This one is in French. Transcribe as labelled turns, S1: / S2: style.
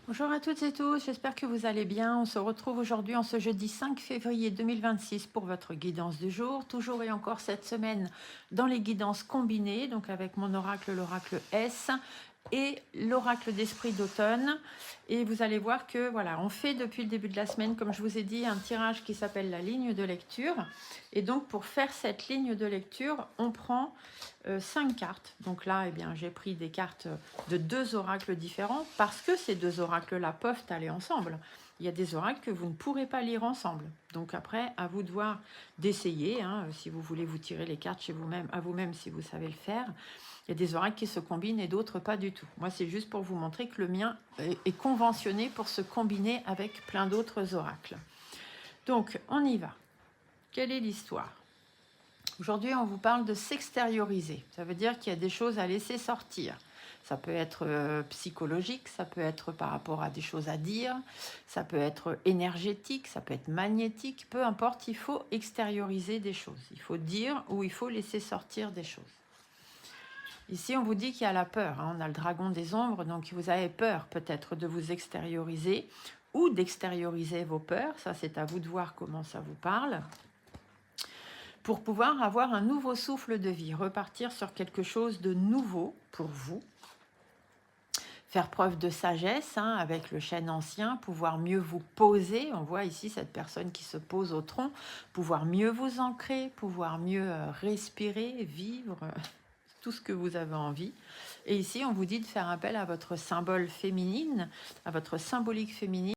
S1: Bonjour à toutes et tous, j'espère que vous allez bien. On se retrouve aujourd'hui en ce jeudi 5 février 2026 pour votre guidance du jour. Toujours et encore cette semaine dans les guidances combinées, donc avec mon oracle, l'oracle S et l'oracle d'esprit d'automne. Et vous allez voir que voilà, on fait depuis le début de la semaine, comme je vous ai dit, un tirage qui s'appelle la ligne de lecture. Et donc pour faire cette ligne de lecture, on prend 5 cartes. Donc là, eh bien, j'ai pris des cartes de deux oracles différents parce que ces deux oracles-là peuvent aller ensemble. Il y a des oracles que vous ne pourrez pas lire ensemble. Donc après, à vous de voir, d'essayer, hein, si vous voulez vous tirer les cartes chez vous-même, à vous-même si vous savez le faire. Il y a des oracles qui se combinent et d'autres pas du tout. Moi, c'est juste pour vous montrer que le mien est conventionné pour se combiner avec plein d'autres oracles. Donc, on y va. Quelle est l'histoire? Aujourd'hui, on vous parle de s'extérioriser. Ça veut dire qu'il y a des choses à laisser sortir. Ça peut être psychologique, ça peut être par rapport à des choses à dire, ça peut être énergétique, ça peut être magnétique, peu importe, il faut extérioriser des choses. Il faut dire ou il faut laisser sortir des choses. Ici, on vous dit qu'il y a la peur. Hein. On a le dragon des ombres, donc vous avez peur peut-être de vous extérioriser ou d'extérioriser vos peurs. Ça, c'est à vous de voir comment ça vous parle. Pour pouvoir avoir un nouveau souffle de vie, repartir sur quelque chose de nouveau pour vous, faire preuve de sagesse hein, avec le chêne ancien, pouvoir mieux vous poser, on voit ici cette personne qui se pose au tronc, pouvoir mieux vous ancrer, pouvoir mieux respirer, vivre, tout ce que vous avez envie. Et ici, on vous dit de faire appel à votre symbole féminine, à votre symbolique féminine,